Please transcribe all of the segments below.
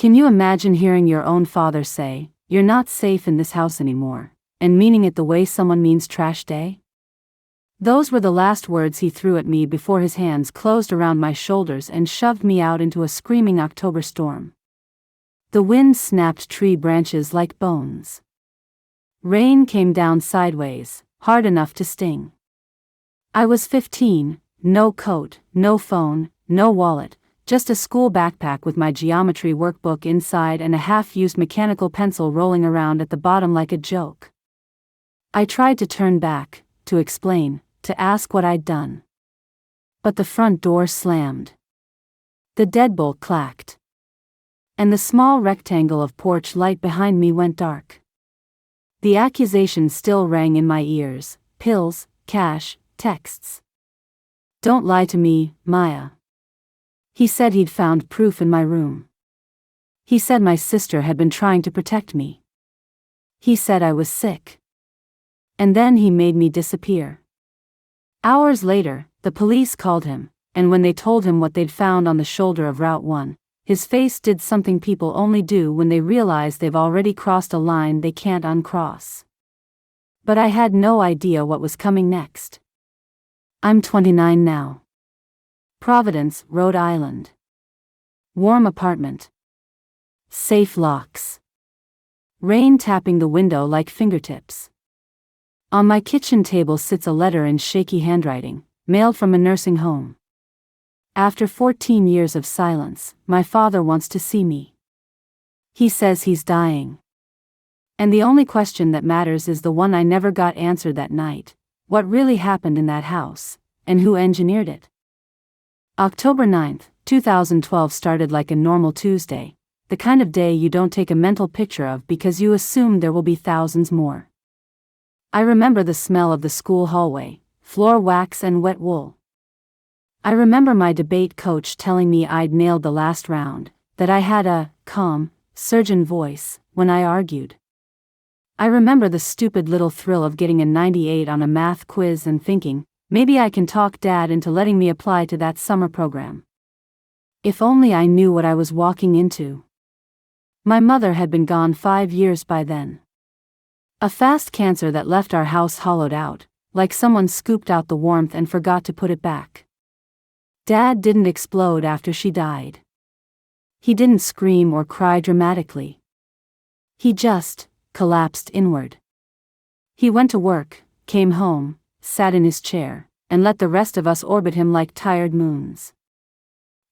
Can you imagine hearing your own father say, "You're not safe in this house anymore," and meaning it the way someone means trash day? Those were the last words he threw at me before his hands closed around my shoulders and shoved me out into a screaming October storm. The wind snapped tree branches like bones. Rain came down sideways, hard enough to sting. I was 15, no coat, no phone, no wallet, just a school backpack with my geometry workbook inside and a half-used mechanical pencil rolling around at the bottom like a joke. I tried to turn back, to explain, to ask what I'd done. But the front door slammed. The deadbolt clacked. And the small rectangle of porch light behind me went dark. The accusation still rang in my ears: pills, cash, texts. "Don't lie to me, Maya." He said he'd found proof in my room. He said my sister had been trying to protect me. He said I was sick. And then he made me disappear. Hours later, the police called him, and when they told him what they'd found on the shoulder of Route 1, his face did something people only do when they realize they've already crossed a line they can't uncross. But I had no idea what was coming next. I'm 29 now. Providence, Rhode Island. Warm apartment. Safe locks. Rain tapping the window like fingertips. On my kitchen table sits a letter in shaky handwriting, mailed from a nursing home. After 14 years of silence, my father wants to see me. He says he's dying. And the only question that matters is the one I never got answered that night: what really happened in that house, and who engineered it? October 9, 2012 started like a normal Tuesday, the kind of day you don't take a mental picture of because you assume there will be thousands more. I remember the smell of the school hallway, floor wax and wet wool. I remember my debate coach telling me I'd nailed the last round, that I had a calm, surgeon voice when I argued. I remember the stupid little thrill of getting a 98 on a math quiz and thinking, maybe I can talk Dad into letting me apply to that summer program. If only I knew what I was walking into. My mother had been gone 5 years by then. A fast cancer that left our house hollowed out, like someone scooped out the warmth and forgot to put it back. Dad didn't explode after she died. He didn't scream or cry dramatically. He just collapsed inward. He went to work, came home, sat in his chair, and let the rest of us orbit him like tired moons.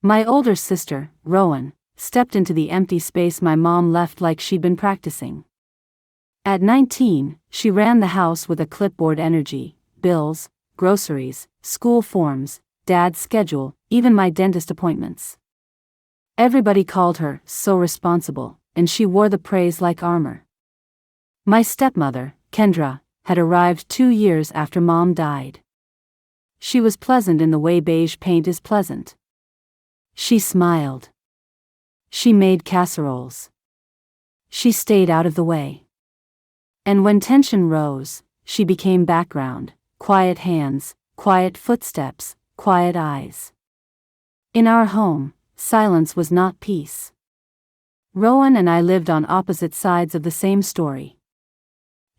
My older sister, Rowan, stepped into the empty space my mom left like she'd been practicing. At 19, she ran the house with a clipboard energy: bills, groceries, school forms, Dad's schedule, even my dentist appointments. Everybody called her so responsible, and she wore the praise like armor. My stepmother, Kendra, had arrived 2 years after Mom died. She was pleasant in the way beige paint is pleasant. She smiled. She made casseroles. She stayed out of the way. And when tension rose, she became background: quiet hands, quiet footsteps, quiet eyes. In our home, silence was not peace. Rowan and I lived on opposite sides of the same story.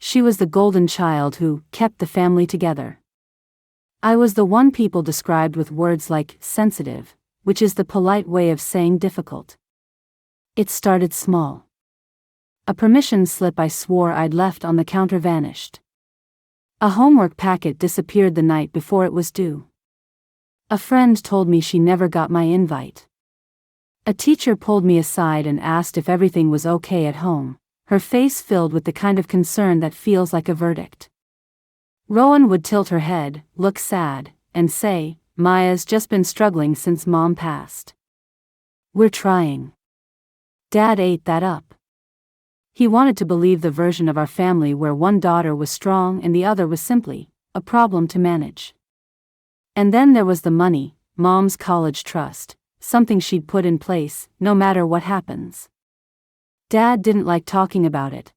She was the golden child who kept the family together. I was the one people described with words like sensitive, which is the polite way of saying difficult. It started small. A permission slip I swore I'd left on the counter vanished. A homework packet disappeared the night before it was due. A friend told me she never got my invite. A teacher pulled me aside and asked if everything was okay at home, her face filled with the kind of concern that feels like a verdict. Rowan would tilt her head, look sad, and say, "Maya's just been struggling since Mom passed. We're trying." Dad ate that up. He wanted to believe the version of our family where one daughter was strong and the other was simply a problem to manage. And then there was the money, Mom's college trust, something she'd put in place, no matter what happens. Dad didn't like talking about it.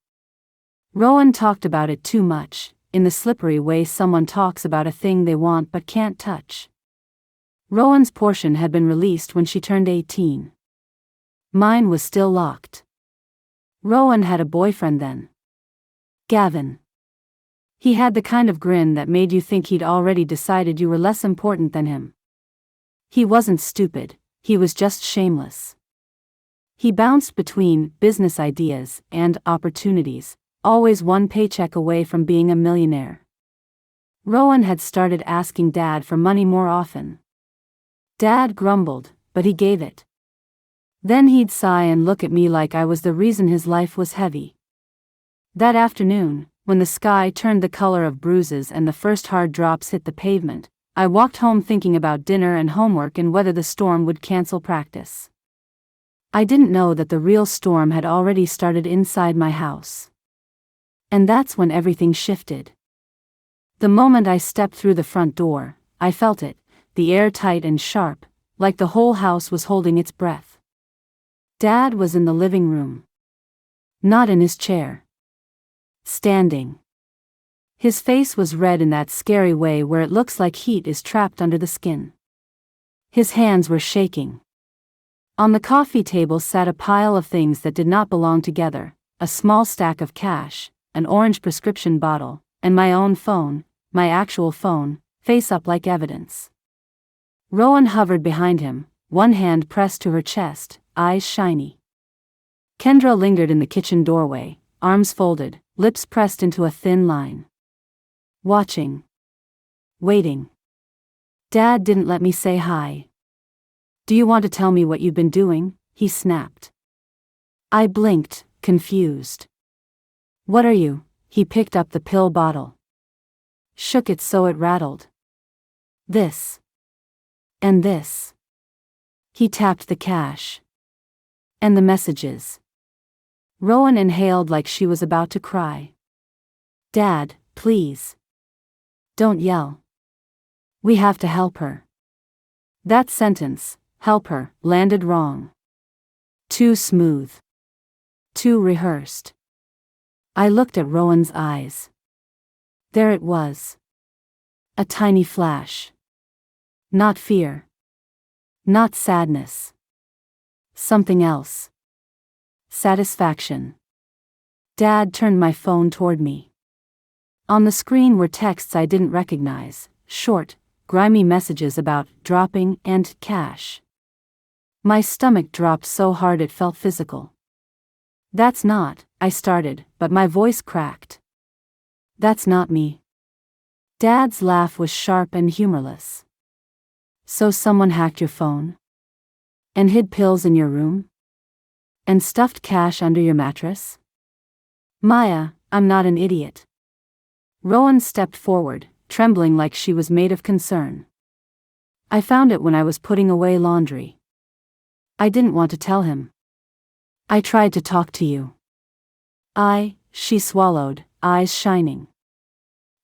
Rowan talked about it too much, in the slippery way someone talks about a thing they want but can't touch. Rowan's portion had been released when she turned 18. Mine was still locked. Rowan had a boyfriend then. Gavin. He had the kind of grin that made you think he'd already decided you were less important than him. He wasn't stupid, he was just shameless. He bounced between business ideas and opportunities, always one paycheck away from being a millionaire. Rowan had started asking Dad for money more often. Dad grumbled, but he gave it. Then he'd sigh and look at me like I was the reason his life was heavy. That afternoon, when the sky turned the color of bruises and the first hard drops hit the pavement, I walked home thinking about dinner and homework and whether the storm would cancel practice. I didn't know that the real storm had already started inside my house. And that's when everything shifted. The moment I stepped through the front door, I felt it, the air tight and sharp, like the whole house was holding its breath. Dad was in the living room. Not in his chair. Standing. His face was red in that scary way where it looks like heat is trapped under the skin. His hands were shaking. On the coffee table sat a pile of things that did not belong together, a small stack of cash, an orange prescription bottle, and my own phone, my actual phone, face up like evidence. Rowan hovered behind him, one hand pressed to her chest, eyes shiny. Kendra lingered in the kitchen doorway, arms folded, lips pressed into a thin line. Watching. Waiting. Dad didn't let me say hi. Do you want to tell me what you've been doing? He snapped. I blinked, confused. What are you? He picked up the pill bottle. Shook it so it rattled. This. And this. He tapped the cash. And the messages. Rowan inhaled like she was about to cry. Dad, please. Don't yell. We have to help her. That sentence, help her, landed wrong. Too smooth. Too rehearsed. I looked at Rowan's eyes. There it was. A tiny flash. Not fear. Not sadness. Something else. Satisfaction. Dad turned my phone toward me. On the screen were texts I didn't recognize, short, grimy messages about dropping and cash. My stomach dropped so hard it felt physical. That's not, I started, but my voice cracked. That's not me. Dad's laugh was sharp and humorless. So someone hacked your phone? And hid pills in your room? And stuffed cash under your mattress? Maya, I'm not an idiot. Rowan stepped forward, trembling like she was made of concern. I found it when I was putting away laundry. I didn't want to tell him. I tried to talk to you. She swallowed, eyes shining.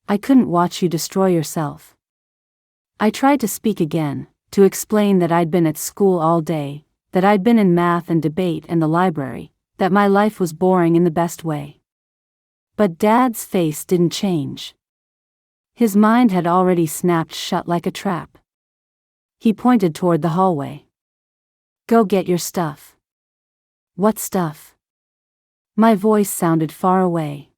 I couldn't watch you destroy yourself. I tried to speak again, to explain that I'd been at school all day, that I'd been in math and debate and the library, that my life was boring in the best way. But Dad's face didn't change. His mind had already snapped shut like a trap. He pointed toward the hallway. Go get your stuff. What stuff? My voice sounded far away.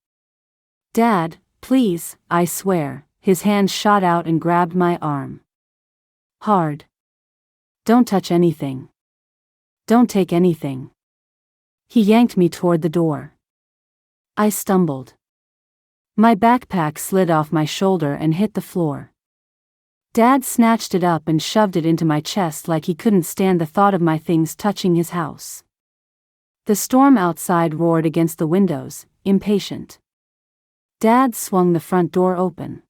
Dad, please, I swear. His hand shot out and grabbed my arm. Hard. Don't touch anything. Don't take anything. He yanked me toward the door. I stumbled. My backpack slid off my shoulder and hit the floor. Dad snatched it up and shoved it into my chest like he couldn't stand the thought of my things touching his house. The storm outside roared against the windows, impatient. Dad swung the front door open.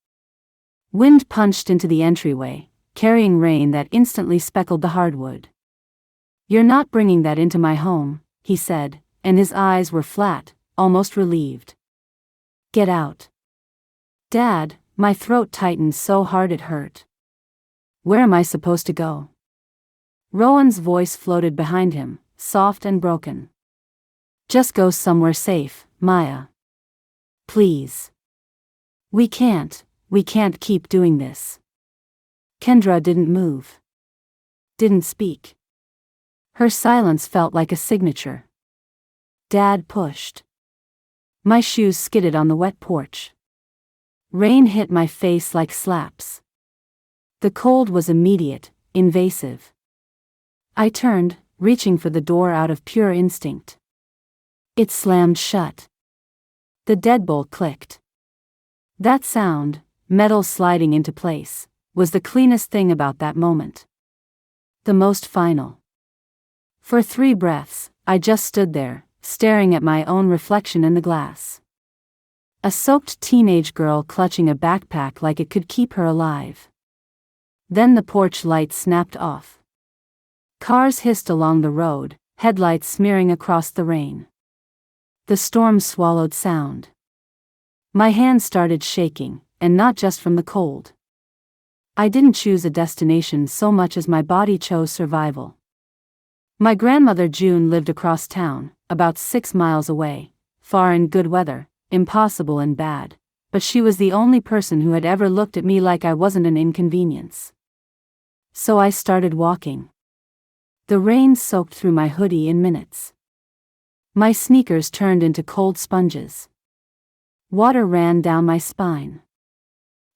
Wind punched into the entryway, carrying rain that instantly speckled the hardwood. You're not bringing that into my home, he said, and his eyes were flat, almost relieved. Get out. Dad, my throat tightened so hard it hurt. Where am I supposed to go? Rowan's voice floated behind him, soft and broken. Just go somewhere safe, Maya. Please. We can't keep doing this. Kendra didn't move. Didn't speak. Her silence felt like a signature. Dad pushed. My shoes skidded on the wet porch. Rain hit my face like slaps. The cold was immediate, invasive. I turned, reaching for the door out of pure instinct. It slammed shut. The deadbolt clicked. That sound, metal sliding into place, was the cleanest thing about that moment. The most final. For 3 breaths, I just stood there, staring at my own reflection in the glass. A soaked teenage girl clutching a backpack like it could keep her alive. Then the porch light snapped off. Cars hissed along the road, headlights smearing across the rain. The storm swallowed sound. My hands started shaking, and not just from the cold. I didn't choose a destination so much as my body chose survival. My grandmother June lived across town, about 6 miles away, far in good weather, impossible in bad, but she was the only person who had ever looked at me like I wasn't an inconvenience. So I started walking. The rain soaked through my hoodie in minutes. My sneakers turned into cold sponges. Water ran down my spine.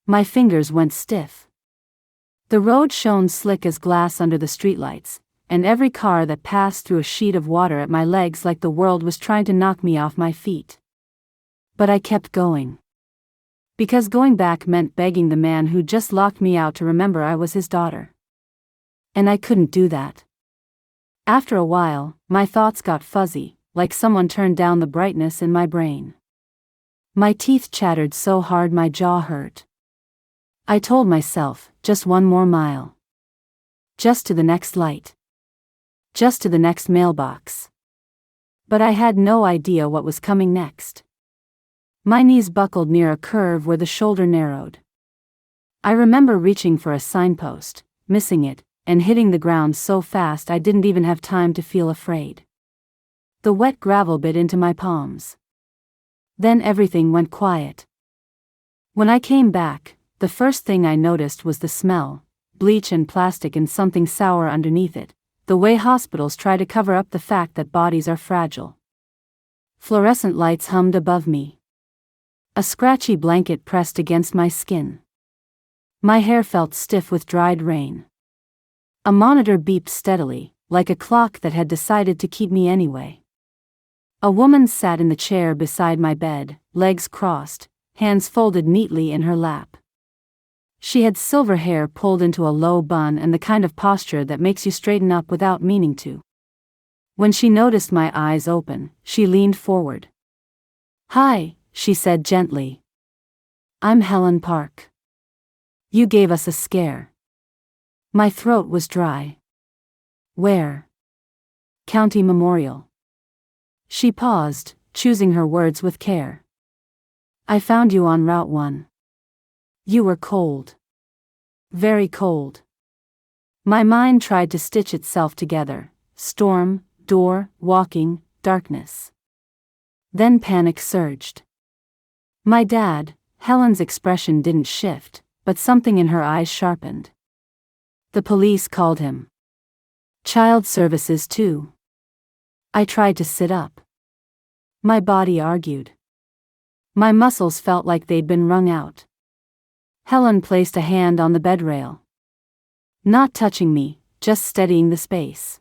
My fingers went stiff. The road shone slick as glass under the streetlights, and every car that passed threw a sheet of water at my legs like the world was trying to knock me off my feet. But I kept going. Because going back meant begging the man who just locked me out to remember I was his daughter. And I couldn't do that. After a while, my thoughts got fuzzy, like someone turned down the brightness in my brain. My teeth chattered so hard my jaw hurt. I told myself, just 1 more mile. Just to the next light. Just to the next mailbox. But I had no idea what was coming next. My knees buckled near a curve where the shoulder narrowed. I remember reaching for a signpost, missing it, and hitting the ground so fast I didn't even have time to feel afraid. The wet gravel bit into my palms. Then everything went quiet. When I came back, the first thing I noticed was the smell, bleach and plastic and something sour underneath it, the way hospitals try to cover up the fact that bodies are fragile. Fluorescent lights hummed above me. A scratchy blanket pressed against my skin. My hair felt stiff with dried rain. A monitor beeped steadily, like a clock that had decided to keep me anyway. A woman sat in the chair beside my bed, legs crossed, hands folded neatly in her lap. She had silver hair pulled into a low bun and the kind of posture that makes you straighten up without meaning to. When she noticed my eyes open, she leaned forward. "Hi," she said gently. "I'm Helen Park. You gave us a scare." My throat was dry. "Where?" "County Memorial." She paused, choosing her words with care. "I found you on Route 1. You were cold. Very cold." My mind tried to stitch itself together. Storm, door, walking, darkness. Then panic surged. My dad, Helen's expression didn't shift, but something in her eyes sharpened. "The police called him. Child services too." I tried to sit up. My body argued. My muscles felt like they'd been wrung out. Helen placed a hand on the bed rail. Not touching me, just steadying the space.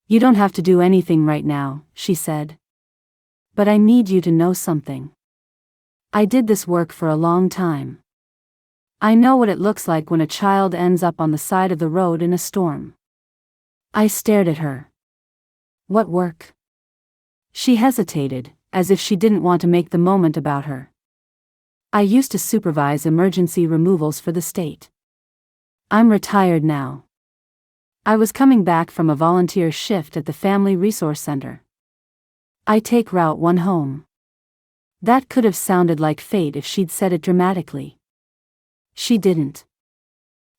"You don't have to do anything right now," she said. "But I need you to know something. I did this work for a long time. I know what it looks like when a child ends up on the side of the road in a storm." I stared at her. "What work?" She hesitated, as if she didn't want to make the moment about her. "I used to supervise emergency removals for the state. I'm retired now. I was coming back from a volunteer shift at the Family Resource Center. I take Route 1 home." That could have sounded like fate if she'd said it dramatically. She didn't.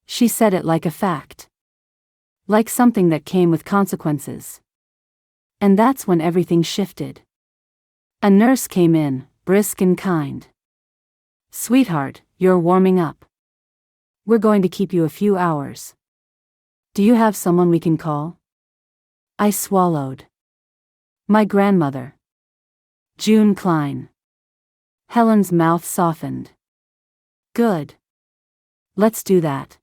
She said it like a fact. Like something that came with consequences. And that's when everything shifted. A nurse came in, brisk and kind. "Sweetheart, you're warming up. We're going to keep you a few hours. Do you have someone we can call?" I swallowed. My grandmother. June Klein. Helen's mouth softened. Good. Let's do that.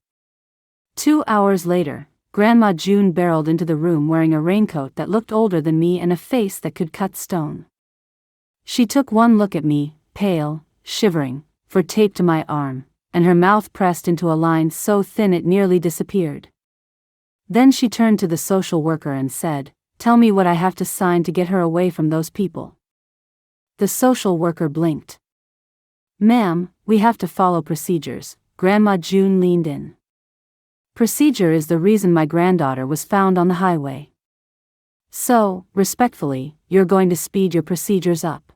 2 hours later, Grandma June barreled into the room wearing a raincoat that looked older than me and a face that could cut stone. She took one look at me, pale, shivering, for tape to my arm, and her mouth pressed into a line so thin it nearly disappeared. Then she turned to the social worker and said, "Tell me what I have to sign to get her away from those people." The social worker blinked. "Ma'am, we have to follow procedures." Grandma June leaned in. "Procedure is the reason my granddaughter was found on the highway. So, respectfully, you're going to speed your procedures up."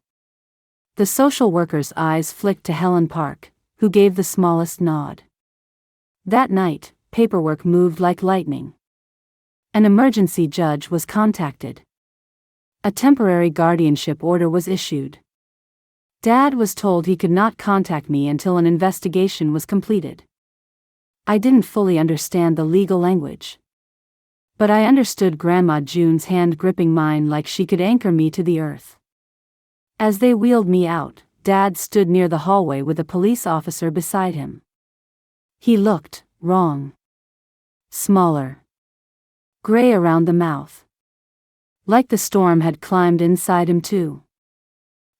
The social worker's eyes flicked to Helen Park, who gave the smallest nod. That night, paperwork moved like lightning. An emergency judge was contacted. A temporary guardianship order was issued. Dad was told he could not contact me until an investigation was completed. I didn't fully understand the legal language. But I understood Grandma June's hand gripping mine like she could anchor me to the earth. As they wheeled me out, Dad stood near the hallway with a police officer beside him. He looked wrong. Smaller. Gray around the mouth. Like the storm had climbed inside him too.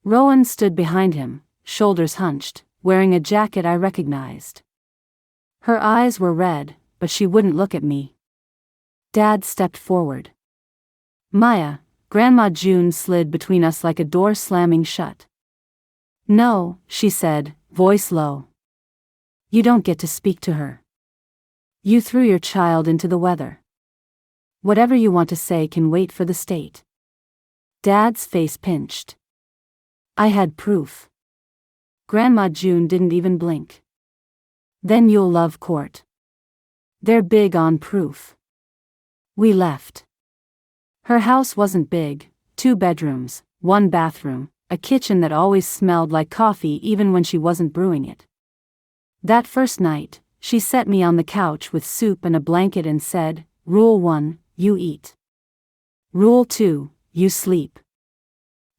Rowan stood behind him, shoulders hunched, wearing a jacket I recognized. Her eyes were red, but she wouldn't look at me. Dad stepped forward. "Maya," Grandma June slid between us like a door slamming shut. "No," she said, voice low. "You don't get to speak to her. You threw your child into the weather. Whatever you want to say can wait for the state." Dad's face pinched. I had proof. Grandma June didn't even blink. "Then you'll love court. They're big on proof." We left. Her house wasn't big, 2 bedrooms, 1 bathroom, a kitchen that always smelled like coffee even when she wasn't brewing it. That first night, she set me on the couch with soup and a blanket and said, "Rule 1, you eat. Rule 2, you sleep.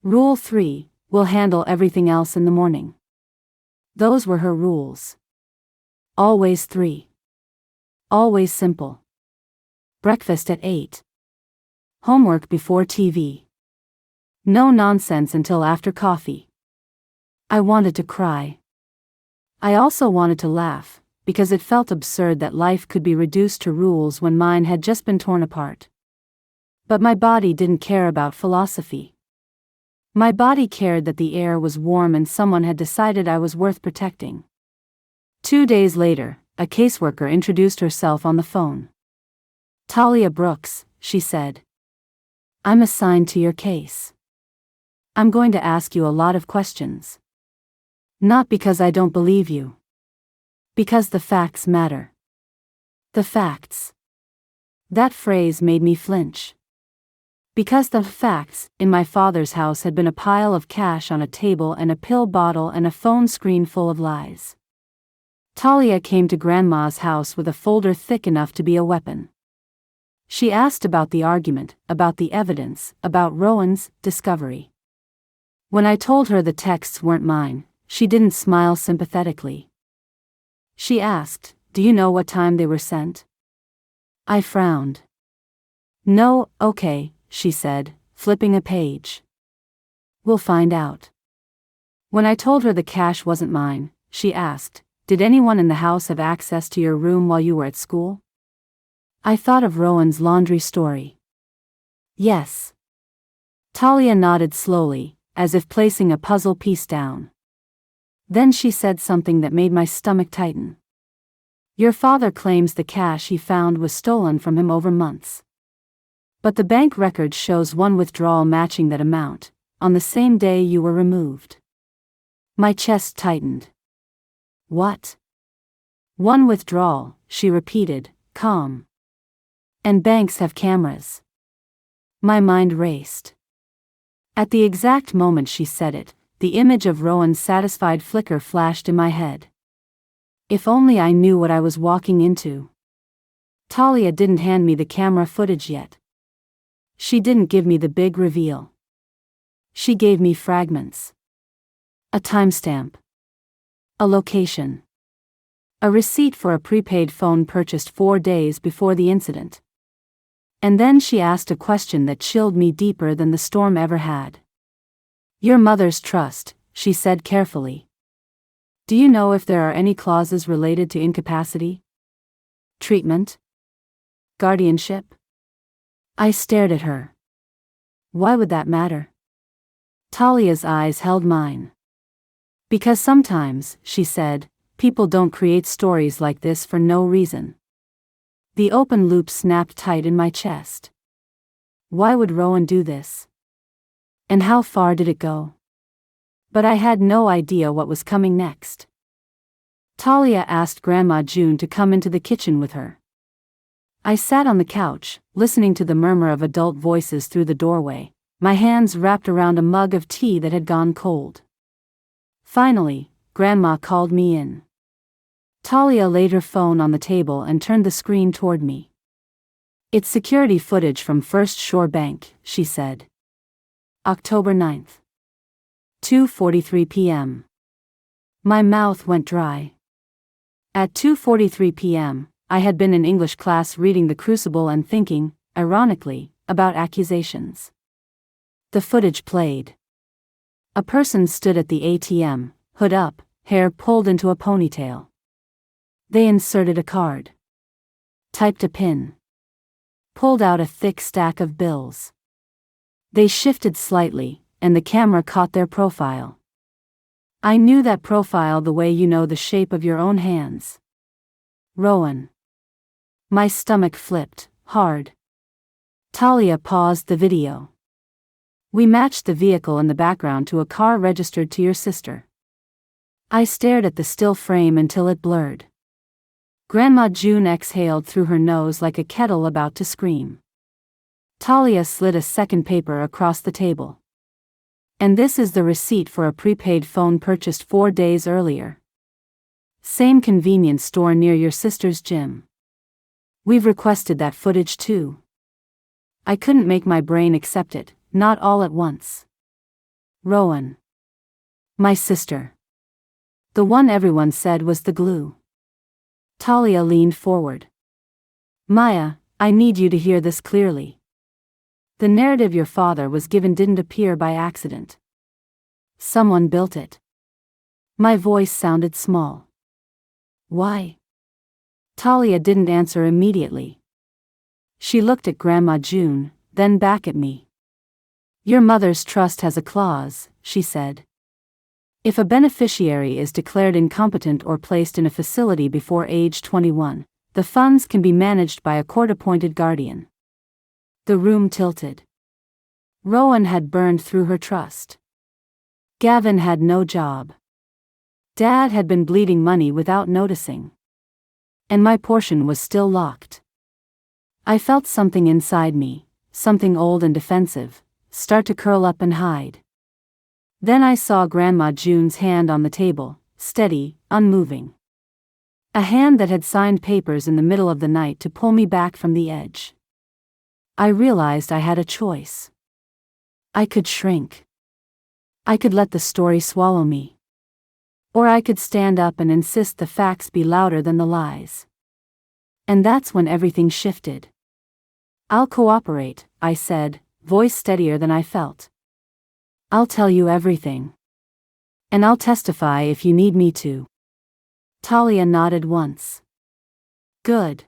Rule 3, we'll handle everything else in the morning." Those were her rules. Always 3. Always simple. Breakfast at 8. Homework before TV. No nonsense until after coffee. I wanted to cry. I also wanted to laugh, because it felt absurd that life could be reduced to rules when mine had just been torn apart. But my body didn't care about philosophy. My body cared that the air was warm and someone had decided I was worth protecting. 2 days later, a caseworker introduced herself on the phone. "Talia Brooks," she said. "I'm assigned to your case. I'm going to ask you a lot of questions. Not because I don't believe you. Because the facts matter." The facts. That phrase made me flinch. Because the facts in my father's house had been a pile of cash on a table and a pill bottle and a phone screen full of lies. Talia came to Grandma's house with a folder thick enough to be a weapon. She asked about the argument, about the evidence, about Rowan's discovery. When I told her the texts weren't mine, she didn't smile sympathetically. She asked, "Do you know what time they were sent?" I frowned. "No, okay," she said, flipping a page. "We'll find out." When I told her the cash wasn't mine, she asked, "Did anyone in the house have access to your room while you were at school?" I thought of Rowan's laundry story. "Yes." Talia nodded slowly, as if placing a puzzle piece down. Then she said something that made my stomach tighten. "Your father claims the cash he found was stolen from him over months. But the bank record shows one withdrawal matching that amount, on the same day you were removed." My chest tightened. "What?" "One withdrawal," she repeated, calm. "And banks have cameras." My mind raced. At the exact moment she said it, the image of Rowan's satisfied flicker flashed in my head. If only I knew what I was walking into. Talia didn't hand me the camera footage yet. She didn't give me the big reveal. She gave me fragments. A timestamp. A location. A receipt for a prepaid phone purchased 4 days before the incident. And then she asked a question that chilled me deeper than the storm ever had. "Your mother's trust," she said carefully. "Do you know if there are any clauses related to incapacity? Treatment? Guardianship?" I stared at her. Why would that matter? Talia's eyes held mine. "Because sometimes," she said, "people don't create stories like this for no reason." The open loop snapped tight in my chest. Why would Rowan do this? And how far did it go? But I had no idea what was coming next. Talia asked Grandma June to come into the kitchen with her. I sat on the couch, listening to the murmur of adult voices through the doorway, my hands wrapped around a mug of tea that had gone cold. Finally, Grandma called me in. Talia laid her phone on the table and turned the screen toward me. "It's security footage from First Shore Bank," she said. October 9th. 2:43 p.m. My mouth went dry. At 2:43 p.m., I had been in English class reading The Crucible and thinking, ironically, about accusations. The footage played. A person stood at the ATM, hood up, hair pulled into a ponytail. They inserted a card. Typed a PIN. Pulled out a thick stack of bills. They shifted slightly, and the camera caught their profile. I knew that profile the way you know the shape of your own hands. Rowan. My stomach flipped, hard. Talia paused the video. "We matched the vehicle in the background to a car registered to your sister." I stared at the still frame until it blurred. Grandma June exhaled through her nose like a kettle about to scream. Talia slid a second paper across the table. "And this is the receipt for a prepaid phone purchased 4 days earlier. Same convenience store near your sister's gym. We've requested that footage too." I couldn't make my brain accept it, not all at once. Rowan. My sister. The one everyone said was the glue. Talia leaned forward. "Maya, I need you to hear this clearly. The narrative your father was given didn't appear by accident. Someone built it." My voice sounded small. "Why?" Talia didn't answer immediately. She looked at Grandma June, then back at me. "Your mother's trust has a clause," she said. "If a beneficiary is declared incompetent or placed in a facility before age 21, the funds can be managed by a court-appointed guardian." The room tilted. Rowan had burned through her trust. Gavin had no job. Dad had been bleeding money without noticing. And my portion was still locked. I felt something inside me, something old and defensive, start to curl up and hide. Then I saw Grandma June's hand on the table, steady, unmoving. A hand that had signed papers in the middle of the night to pull me back from the edge. I realized I had a choice. I could shrink. I could let the story swallow me. Or I could stand up and insist the facts be louder than the lies. And that's when everything shifted. "I'll cooperate," I said, voice steadier than I felt. "I'll tell you everything. And I'll testify if you need me to." Talia nodded once. "Good.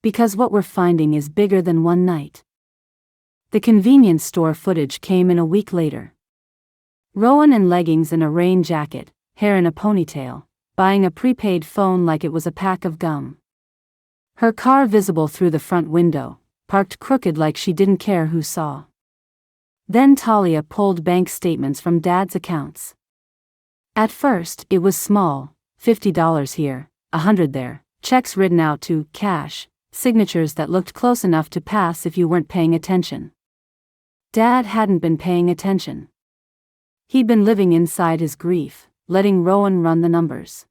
Because what we're finding is bigger than one night." The convenience store footage came in a week later. Rowan in leggings and a rain jacket, hair in a ponytail, buying a prepaid phone like it was a pack of gum. Her car visible through the front window, parked crooked like she didn't care who saw. Then Talia pulled bank statements from Dad's accounts. At first, it was small, $50 here, $100 there, checks written out to cash, signatures that looked close enough to pass if you weren't paying attention. Dad hadn't been paying attention. He'd been living inside his grief, letting Rowan run the numbers.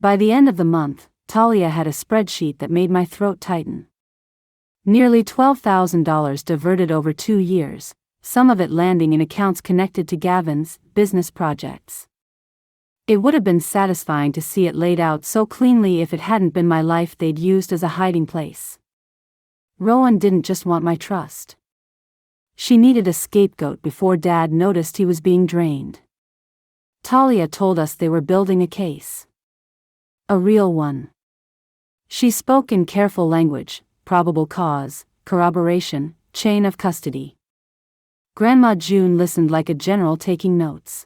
By the end of the month, Talia had a spreadsheet that made my throat tighten. Nearly $12,000 diverted over 2 years, some of it landing in accounts connected to Gavin's business projects. It would have been satisfying to see it laid out so cleanly if it hadn't been my life they'd used as a hiding place. Rowan didn't just want my trust. She needed a scapegoat before Dad noticed he was being drained. Talia told us they were building a case. A real one. She spoke in careful language: probable cause, corroboration, chain of custody. Grandma June listened like a general taking notes.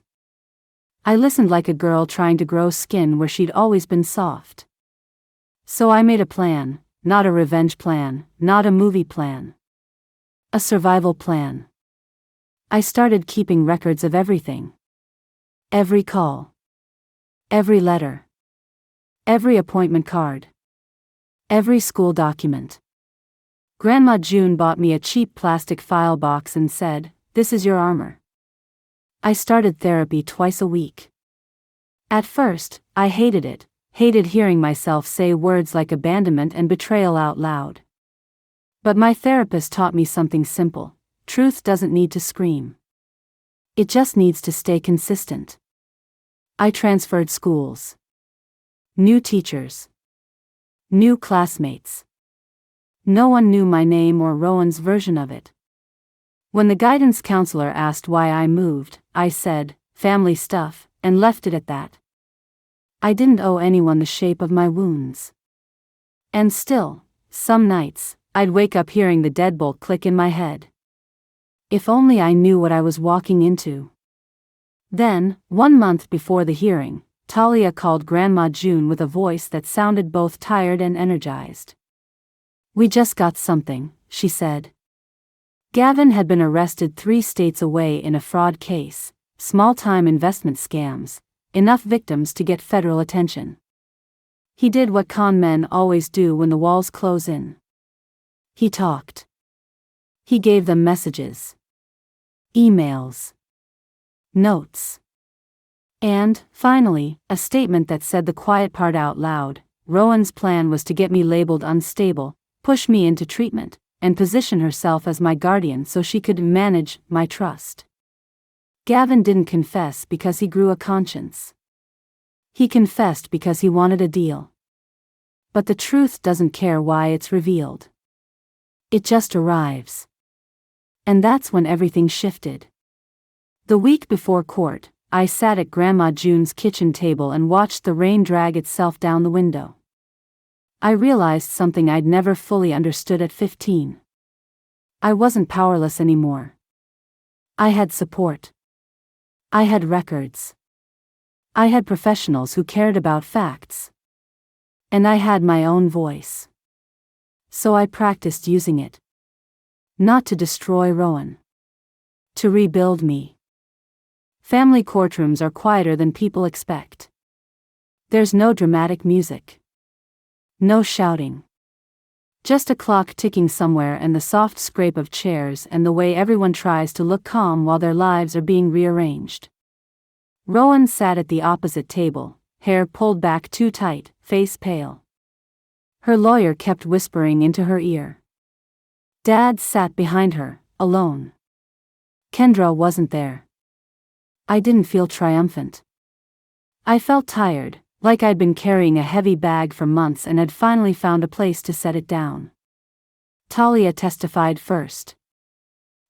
I listened like a girl trying to grow skin where she'd always been soft. So I made a plan, not a revenge plan, not a movie plan. A survival plan. I started keeping records of everything. Every call. Every letter. Every appointment card. Every school document. Grandma June bought me a cheap plastic file box and said, "This is your armor." I started therapy twice a week. At first, I hated it, hated hearing myself say words like abandonment and betrayal out loud. But my therapist taught me something simple: truth doesn't need to scream. It just needs to stay consistent. I transferred schools. New teachers. New classmates. No one knew my name or Rowan's version of it. When the guidance counselor asked why I moved, I said, "Family stuff," and left it at that. I didn't owe anyone the shape of my wounds. And still, some nights, I'd wake up hearing the deadbolt click in my head. If only I knew what I was walking into. Then, 1 month before the hearing, Talia called Grandma June with a voice that sounded both tired and energized. "We just got something," she said. Gavin had been arrested 3 states away in a fraud case, small-time investment scams, enough victims to get federal attention. He did what con men always do when the walls close in. He talked. He gave them messages. Emails. Notes. And, finally, a statement that said the quiet part out loud. Rowan's plan was to get me labeled unstable, push me into treatment, and position herself as my guardian so she could manage my trust. Gavin didn't confess because he grew a conscience. He confessed because he wanted a deal. But the truth doesn't care why it's revealed. It just arrives. And that's when everything shifted. The week before court, I sat at Grandma June's kitchen table and watched the rain drag itself down the window. I realized something I'd never fully understood at 15. I wasn't powerless anymore. I had support. I had records. I had professionals who cared about facts. And I had my own voice. So I practiced using it. Not to destroy Rowan. To rebuild me. Family courtrooms are quieter than people expect. There's no dramatic music. No shouting. Just a clock ticking somewhere and the soft scrape of chairs and the way everyone tries to look calm while their lives are being rearranged. Rowan sat at the opposite table, hair pulled back too tight, face pale. Her lawyer kept whispering into her ear. Dad sat behind her, alone. Kendra wasn't there. I didn't feel triumphant. I felt tired, like I'd been carrying a heavy bag for months and had finally found a place to set it down. Talia testified first.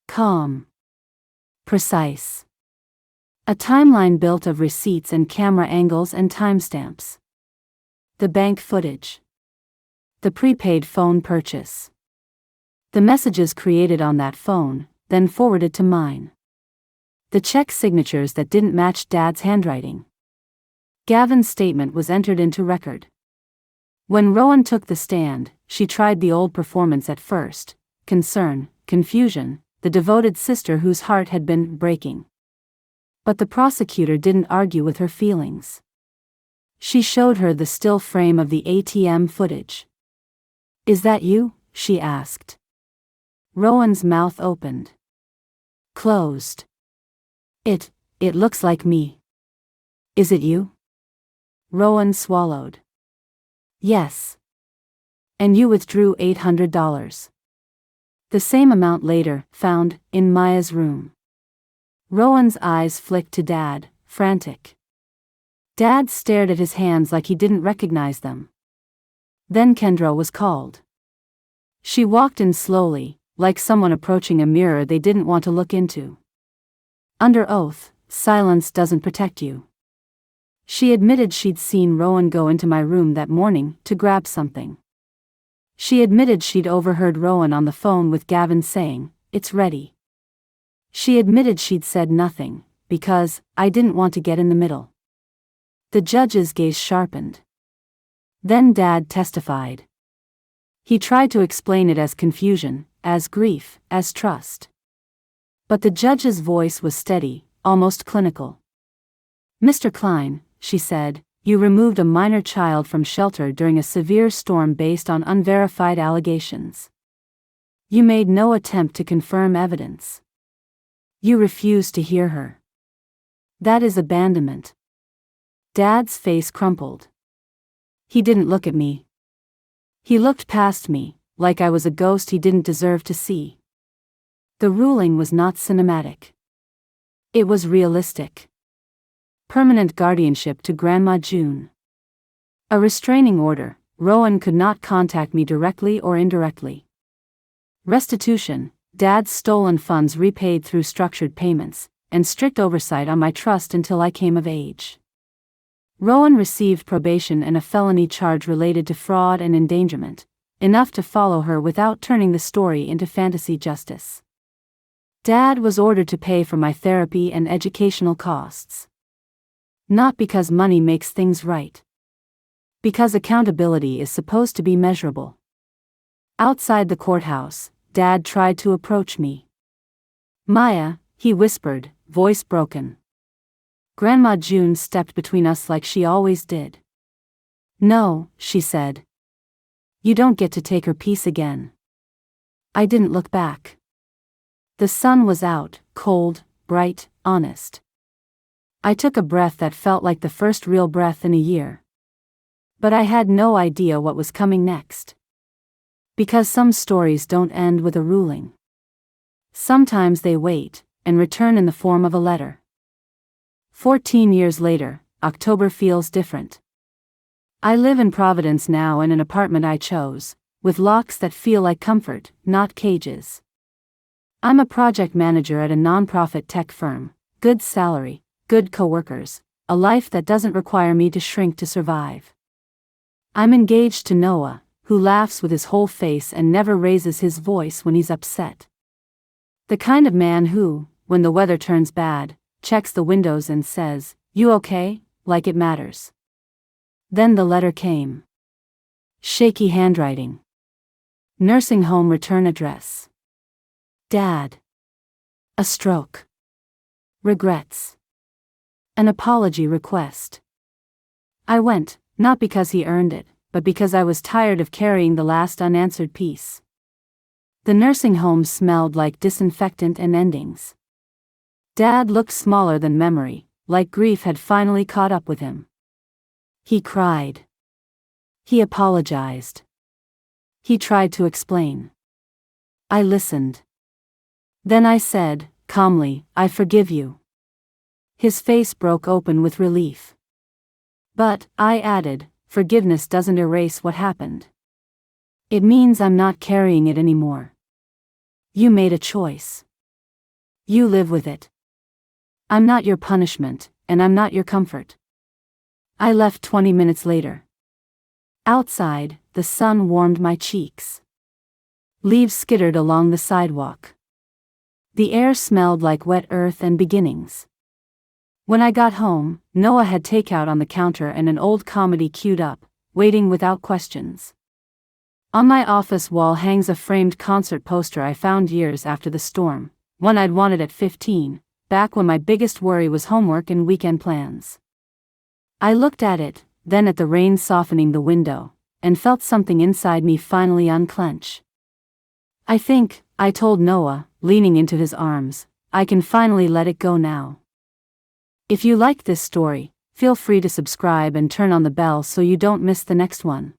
Calm. Precise. A timeline built of receipts and camera angles and timestamps. The bank footage. The prepaid phone purchase. The messages created on that phone, then forwarded to mine. The check signatures that didn't match Dad's handwriting. Gavin's statement was entered into record. When Rowan took the stand, she tried the old performance at first: concern, confusion, the devoted sister whose heart had been breaking. But the prosecutor didn't argue with her feelings. She showed her the still frame of the ATM footage. "Is that you?" she asked. Rowan's mouth opened. Closed. It looks like me. Is it you?" Rowan swallowed. "Yes. And you withdrew $800. The same amount later, found in Maya's room. Rowan's eyes flicked to Dad, frantic. Dad stared at his hands like he didn't recognize them. Then Kendra was called. She walked in slowly, like someone approaching a mirror they didn't want to look into. Under oath, silence doesn't protect you. She admitted she'd seen Rowan go into my room that morning to grab something. She admitted she'd overheard Rowan on the phone with Gavin saying, "It's ready." She admitted she'd said nothing, because I didn't want to get in the middle. The judge's gaze sharpened. Then Dad testified. He tried to explain it as confusion, as grief, as trust. But the judge's voice was steady, almost clinical. "Mr. Klein," she said, "you removed a minor child from shelter during a severe storm based on unverified allegations. You made no attempt to confirm evidence. You refused to hear her. That is abandonment." Dad's face crumpled. He didn't look at me. He looked past me, like I was a ghost he didn't deserve to see. The ruling was not cinematic. It was realistic. Permanent guardianship to Grandma June. A restraining order. Rowan could not contact me directly or indirectly. Restitution. Dad's stolen funds repaid through structured payments, and strict oversight on my trust until I came of age. Rowan received probation and a felony charge related to fraud and endangerment, enough to follow her without turning the story into fantasy justice. Dad was ordered to pay for my therapy and educational costs. Not because money makes things right. Because accountability is supposed to be measurable. Outside the courthouse, Dad tried to approach me. "Maya," he whispered, voice broken. Grandma June stepped between us like she always did. "No," she said. "You don't get to take her piece again." I didn't look back. The sun was out, cold, bright, honest. I took a breath that felt like the first real breath in a year. But I had no idea what was coming next. Because some stories don't end with a ruling. Sometimes they wait, and return in the form of a letter. 14 years later, October feels different. I live in Providence now in an apartment I chose, with locks that feel like comfort, not cages. I'm a project manager at a nonprofit tech firm, good salary, good coworkers, a life that doesn't require me to shrink to survive. I'm engaged to Noah, who laughs with his whole face and never raises his voice when he's upset. The kind of man who, when the weather turns bad, checks the windows and says, "You okay?" like it matters. Then the letter came. Shaky handwriting. Nursing home return address. Dad. A stroke. Regrets. An apology request. I went, not because he earned it, but because I was tired of carrying the last unanswered piece. The nursing home smelled like disinfectant and endings. Dad looked smaller than memory, like grief had finally caught up with him. He cried. He apologized. He tried to explain. I listened. Then I said, calmly, "I forgive you." His face broke open with relief. But, I added, forgiveness doesn't erase what happened. It means I'm not carrying it anymore. You made a choice. You live with it. I'm not your punishment, and I'm not your comfort. I left 20 minutes later. Outside, the sun warmed my cheeks. Leaves skittered along the sidewalk. The air smelled like wet earth and beginnings. When I got home, Noah had takeout on the counter and an old comedy queued up, waiting without questions. On my office wall hangs a framed concert poster I found years after the storm, one I'd wanted at 15, back when my biggest worry was homework and weekend plans. I looked at it, then at the rain softening the window, and felt something inside me finally unclench. I think, I told Noah, leaning into his arms, I can finally let it go now. If you liked this story, feel free to subscribe and turn on the bell so you don't miss the next one.